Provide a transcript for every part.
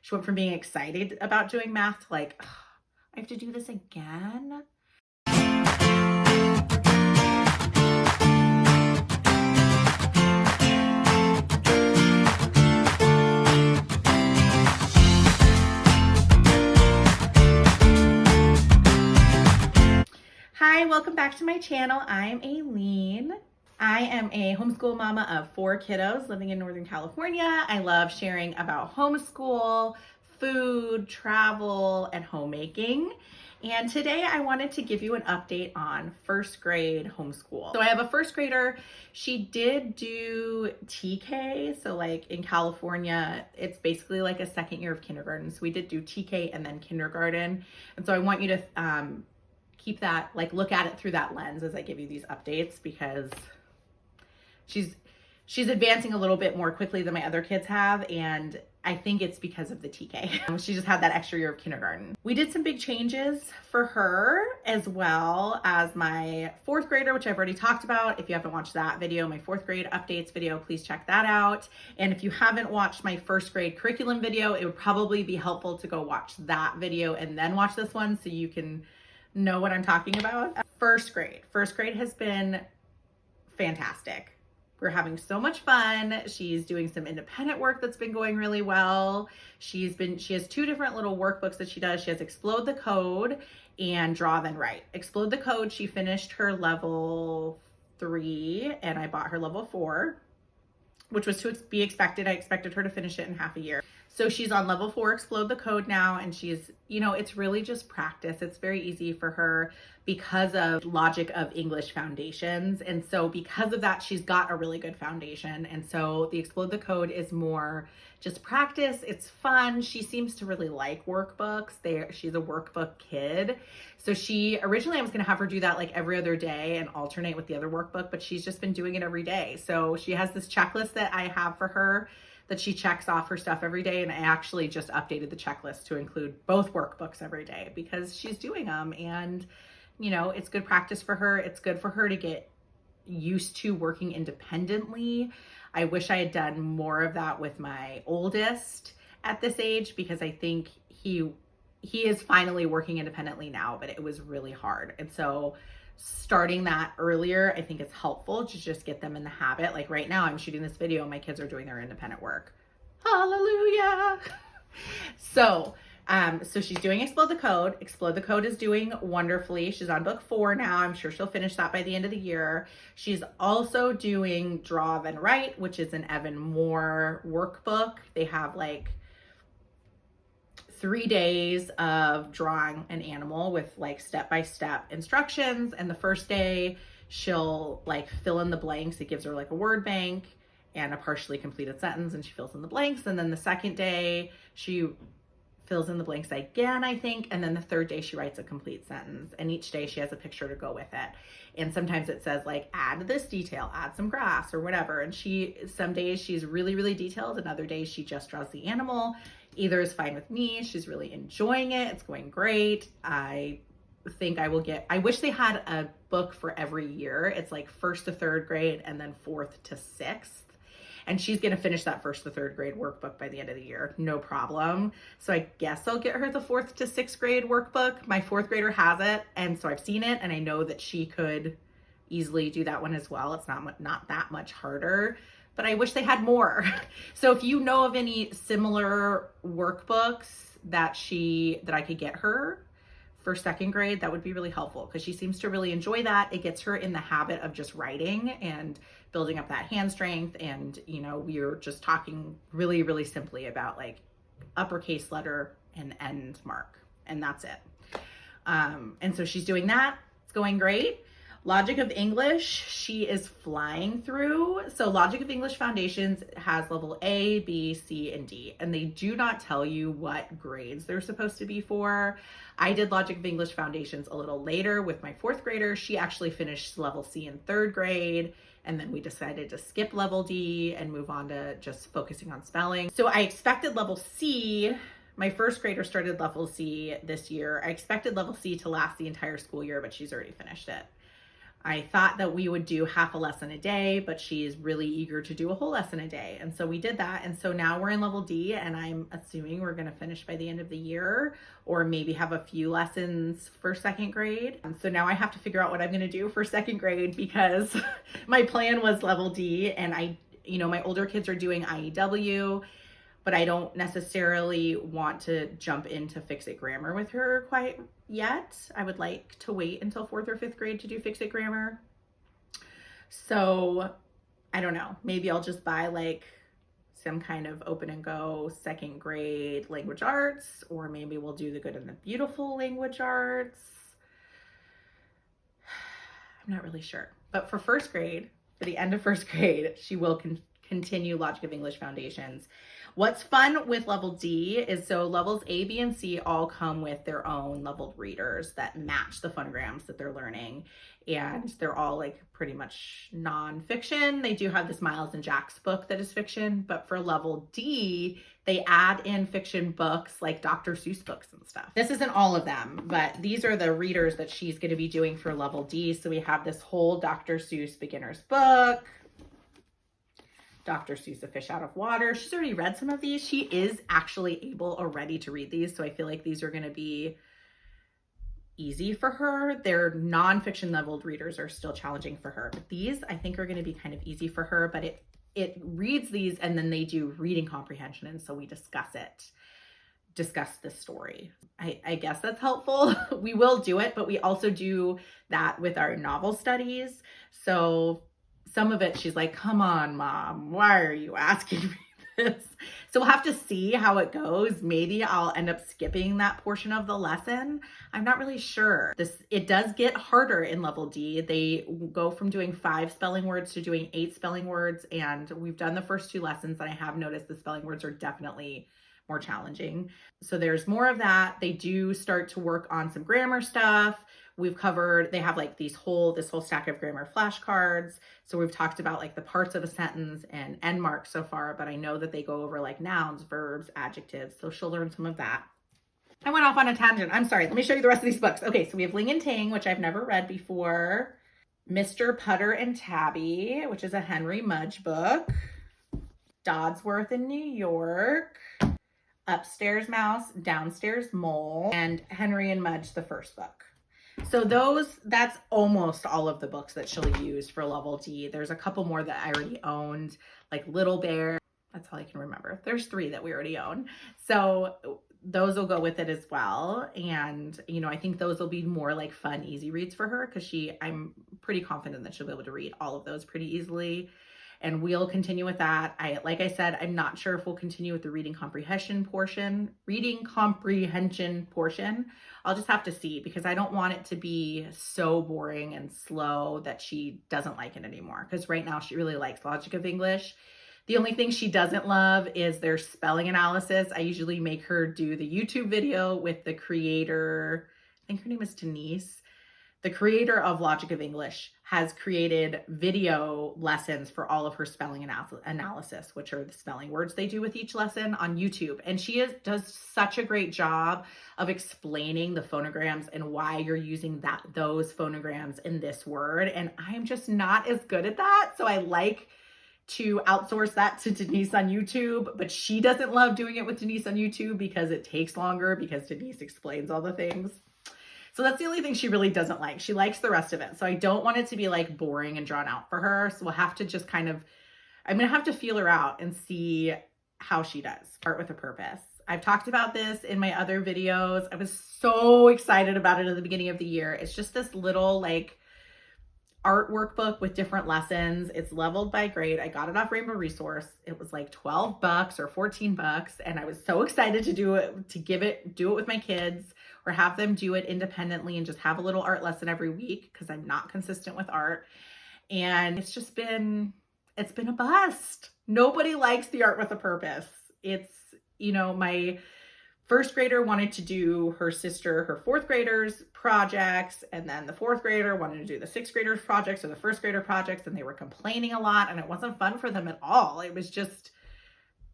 She went from being excited about doing math to like, "Ugh, I have to do this again." Hi, welcome back to my channel. I'm Aileen. I am a homeschool mama of 4 kiddos living in Northern California. I love sharing about homeschool, food, travel, and homemaking. And today I wanted to give you an update on first grade homeschool. So I have a first grader. She did do TK. So like in California, it's basically like a second year of kindergarten. So we did do TK and then kindergarten. And so I want you to keep that, like look at it through that lens as I give you these updates, because she's advancing a little bit more quickly than my other kids have, and I think it's because of the TK. She just had that extra year of kindergarten. We did some big changes for her, as well as my 4th grader, which I've already talked about. If you haven't watched that video, my 4th grade updates video, please check that out. And if you haven't watched my 1st grade curriculum video, it would probably be helpful to go watch that video and then watch this one so you can know what I'm talking about. First grade has been fantastic. We're having so much fun. She's doing some independent work that's been going really well. She has 2 different little workbooks that she does. She has Explode the Code and Draw Then Write. Explode the Code, she finished her level 3 and I bought her level 4, which was to be expected. I expected her to finish it in half a year. So she's on level 4, Explode the Code now, and she's, it's really just practice. It's very easy for her because of logic of English foundations. And so because of that, she's got a really good foundation. And so the Explode the Code is more just practice. It's fun. She seems to really like workbooks. She's a workbook kid. So originally I was gonna have her do that like every other day and alternate with the other workbook, but she's just been doing it every day. So she has this checklist that I have for her that she checks off her stuff every day. And I actually just updated the checklist to include both workbooks every day because she's doing them. And, it's good practice for her. It's good for her to get used to working independently. I wish I had done more of that with my oldest at this age, because I think he is finally working independently now, but it was really hard. And so starting that earlier, I think it's helpful to just get them in the habit. Like right now I'm shooting this video, my kids are doing their independent work. Hallelujah. So she's doing Explode the Code. Explode the Code is doing wonderfully. She's on book 4 now. I'm sure she'll finish that by the end of the year. She's also doing Draw Then Write, which is an Evan Moore workbook. They have like 3 days of drawing an animal with like step-by-step instructions. And the first day she'll like fill in the blanks. It gives her like a word bank and a partially completed sentence, and she fills in the blanks. And then the second day she fills in the blanks again, I think. And then the third day she writes a complete sentence, and each day she has a picture to go with it. And sometimes it says like, add this detail, add some grass or whatever. And some days she's really, really detailed, and other days she just draws the animal. Either is fine with me. She's really enjoying it. It's going great. I think I wish they had a book for every year. It's like 1st to 3rd grade and then 4th to 6th. And she's going to finish that 1st to 3rd grade workbook by the end of the year. No problem. So I guess I'll get her the 4th to 6th grade workbook. My 4th grader has it. And so I've seen it, and I know that she could easily do that one as well. It's not that much harder, but I wish they had more. So if you know of any similar workbooks that I could get her for 2nd grade, that would be really helpful, because she seems to really enjoy that. It gets her in the habit of just writing and building up that hand strength. And, we were just talking really, really simply about like uppercase letter and end mark, and that's it. And so she's doing that. It's going great. Logic of English, she is flying through. So Logic of English Foundations has level A, B, C, and D, and they do not tell you what grades they're supposed to be for. I did Logic of English Foundations a little later with my 4th grader. She actually finished level C in 3rd grade, and then we decided to skip level D and move on to just focusing on spelling. So I expected level C. My 1st grader started level C this year. I expected level C to last the entire school year, but she's already finished it. I thought that we would do half a lesson a day, but she's really eager to do a whole lesson a day. And so we did that. And so now we're in level D, and I'm assuming we're going to finish by the end of the year, or maybe have a few lessons for second grade. So now I have to figure out what I'm going to do for second grade, because my plan was level D, and my older kids are doing IEW, but I don't necessarily want to jump into Fix-It Grammar with her quite yet. I would like to wait until 4th or 5th grade to do Fix-It Grammar. So I don't know, maybe I'll just buy like some kind of open and go second grade language arts, or maybe we'll do the Good and the Beautiful language arts. I'm not really sure. But for first grade, for the end of first grade, she will continue Logic of English Foundations. What's fun with level D is, so levels A, B, and C all come with their own leveled readers that match the phonograms that they're learning. And they're all like pretty much nonfiction. They do have this Miles and Jack's book that is fiction, but for level D, they add in fiction books like Dr. Seuss books and stuff. This isn't all of them, but these are the readers that she's going to be doing for level D. So we have this whole Dr. Seuss beginner's book, Dr. Seuss, A Fish Out of Water. She's already read some of these. She is actually able already to read these. So I feel like these are going to be easy for her. Their nonfiction leveled readers are still challenging for her. But these I think are going to be kind of easy for her, but it reads these and then they do reading comprehension. And so we discuss this story. I guess that's helpful. We will do it, but we also do that with our novel studies. So some of it, she's like, come on, Mom, why are you asking me this? So we'll have to see how it goes. Maybe I'll end up skipping that portion of the lesson. I'm not really sure. It does get harder in level D. They go from doing 5 spelling words to doing 8 spelling words. And we've done the first 2 lessons, and I have noticed the spelling words are definitely more challenging. So there's more of that. They do start to work on some grammar stuff. They have like this whole stack of grammar flashcards. So we've talked about like the parts of a sentence and end marks so far, but I know that they go over like nouns, verbs, adjectives. So she'll learn some of that. I went off on a tangent. I'm sorry. Let me show you the rest of these books. Okay, so we have Ling and Tang, which I've never read before. Mr. Putter and Tabby, which is a Henry Mudge book. Dodsworth in New York. Upstairs Mouse, Downstairs Mole, and Henry and Mudge, the first book. So that's almost all of the books that she'll use for level D. There's a couple more that I already owned, like Little Bear. That's all I can remember. There's 3 that we already own. So those will go with it as well. And, I think those will be more like fun, easy reads for her, because I'm pretty confident that she'll be able to read all of those pretty easily. And we'll continue with that. Like I said, I'm not sure if we'll continue with the reading comprehension portion. I'll just have to see, because I don't want it to be so boring and slow that she doesn't like it anymore. Because right now she really likes Logic of English. The only thing she doesn't love is their spelling analysis. I usually make her do the YouTube video with the creator. I think her name is Denise. The creator of Logic of English has created video lessons for all of her spelling analysis, which are the spelling words they do with each lesson, on YouTube. And she does such a great job of explaining the phonograms and why you're using those phonograms in this word. And I'm just not as good at that. So I like to outsource that to Denise on YouTube, but she doesn't love doing it with Denise on YouTube because it takes longer, because Denise explains all the things. So that's the only thing she really doesn't like. She likes the rest of it. So I don't want it to be like boring and drawn out for her. So we'll have to just I'm going to have to feel her out and see how she does. Art with a Purpose. I've talked about this in my other videos. I was so excited about it at the beginning of the year. It's just this little like art workbook with different lessons. It's leveled by grade. I got it off Rainbow Resource. It was like $12 or $14. And I was so excited to do it with my kids, or have them do it independently and just have a little art lesson every week, because I'm not consistent with art. And it's been a bust. Nobody likes the Art with a Purpose. It's, my first grader wanted to do her 4th grader's projects, and then the 4th grader wanted to do the 6th grader's projects or the 1st grader projects, and they were complaining a lot, and it wasn't fun for them at all. It was just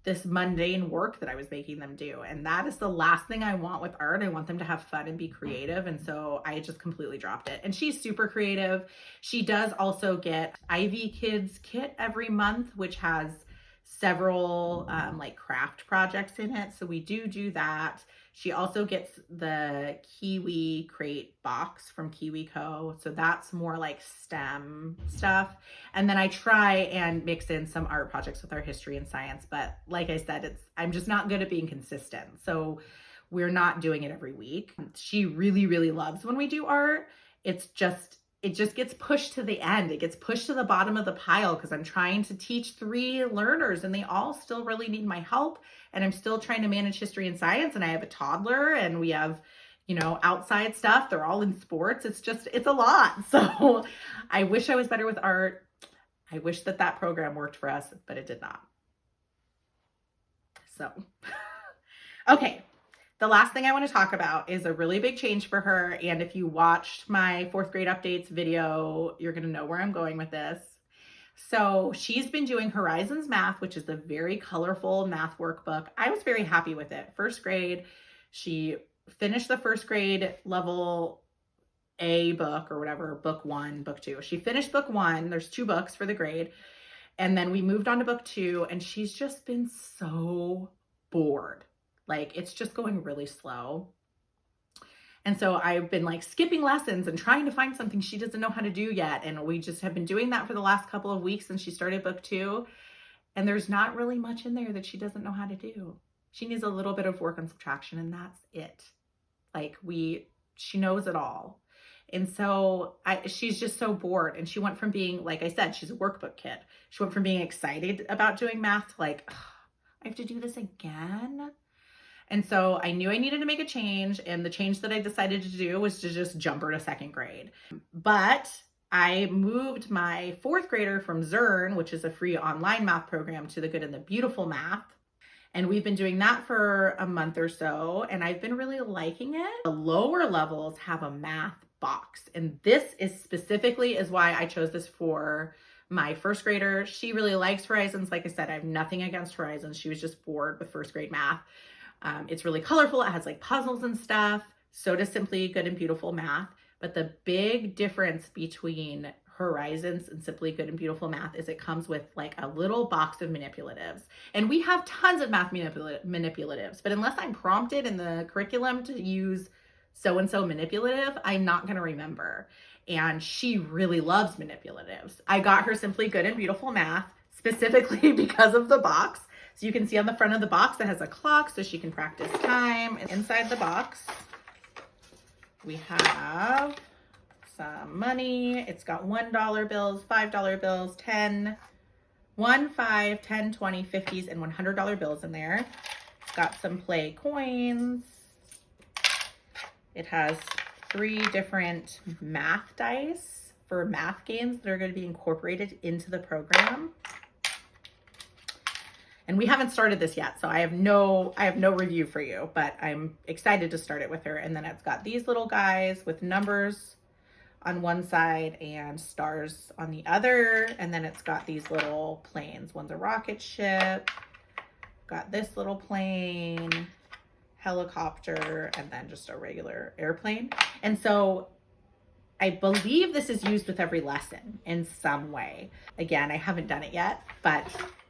this mundane work that I was making them do. And that is the last thing I want with art. I want them to have fun and be creative. And so I just completely dropped it. And she's super creative. She does also get Ivy Kids kit every month, which has several like craft projects in it. So we do that. She also gets the Kiwi crate box from KiwiCo. So that's more like STEM stuff. And then I try and mix in some art projects with our history and science. But like I said, I'm just not good at being consistent. So we're not doing it every week. She really, really loves when we do art. It just gets pushed to the end. It gets pushed to the bottom of the pile because I'm trying to teach 3 learners and they all still really need my help. And I'm still trying to manage history and science. And I have a toddler and we have, outside stuff. They're all in sports. It's a lot. So I wish I was better with art. I wish that program worked for us, but it did not. So, okay. The last thing I want to talk about is a really big change for her. And if you watched my 4th grade updates video, you're going to know where I'm going with this. So she's been doing Horizons Math, which is a very colorful math workbook. I was very happy with it. 1st grade, she finished the 1st grade level A book or whatever, book 1, book 2. She finished book 1. There's 2 books for the grade. And then we moved on to book 2 and she's just been so bored. Like it's just going really slow. And so I've been like skipping lessons and trying to find something she doesn't know how to do yet. And we just have been doing that for the last couple of weeks since she started book 2. And there's not really much in there that she doesn't know how to do. She needs a little bit of work on subtraction and that's it. Like she knows it all. And so she's just so bored. And she went from being, like I said, she's a workbook kid. She went from being excited about doing math to like, I have to do this again. And so I knew I needed to make a change. And the change that I decided to do was to just jump her to 2nd grade. But I moved my 4th grader from Zern, which is a free online math program, to the Good and the Beautiful Math. And we've been doing that for a month or so. And I've been really liking it. The lower levels have a math box. And this is specifically is why I chose this for my 1st grader. She really likes Horizons. Like I said, I have nothing against Horizons. She was just bored with 1st grade math. It's really colorful. It has like puzzles and stuff. So does Simply Good and Beautiful Math. But the big difference between Horizons and Simply Good and Beautiful Math is it comes with like a little box of manipulatives. And we have tons of math manipulatives, but unless I'm prompted in the curriculum to use so-and-so manipulative, I'm not going to remember. And she really loves manipulatives. I got her Simply Good and Beautiful Math specifically because of the box. So you can see on the front of the box, it has a clock so she can practice time. And inside the box, we have some money. It's got $1 bills, $5 bills, 10, 1, 5, 10, 20, 50s, and $100 bills in there. It's got some play coins. It has 3 different math dice for math games that are going to be incorporated into the program. And we haven't started this yet, so I have no review for you, but I'm excited to start it with her. And then it's got these little guys with numbers on one side and stars on the other. And then it's got these little planes. One's a rocket ship, got this little plane, helicopter, and then just a regular airplane. And so I believe this is used with every lesson in some way. Again, I haven't done it yet, but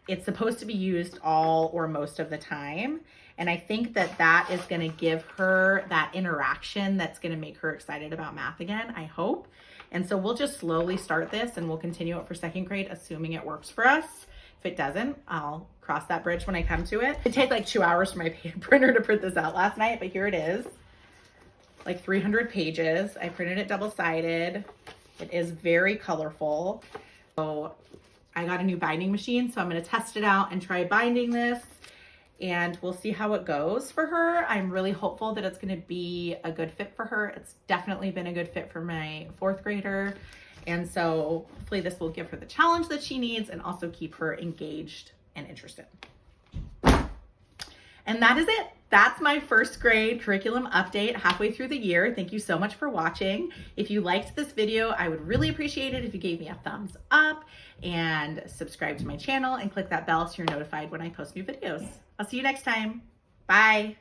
it's supposed to be used all or most of the time. And I think that is going to give her that interaction that's going to make her excited about math again, I hope. And so we'll just slowly start this and we'll continue it for 2nd grade, assuming it works for us. If it doesn't, I'll cross that bridge when I come to it. It takes like 2 hours for my printer to print this out last night, but here it is. Like 300 pages. I printed it double-sided. It is very colorful. So I got a new binding machine, so I'm going to test it out and try binding this, and we'll see how it goes for her. I'm really hopeful that it's going to be a good fit for her. It's definitely been a good fit for my 4th grader, and so hopefully this will give her the challenge that she needs and also keep her engaged and interested. And that is it. That's my first grade curriculum update halfway through the year. Thank you so much for watching. If you liked this video, I would really appreciate it if you gave me a thumbs up and subscribe to my channel and click that bell so you're notified when I post new videos. I'll see you next time. Bye.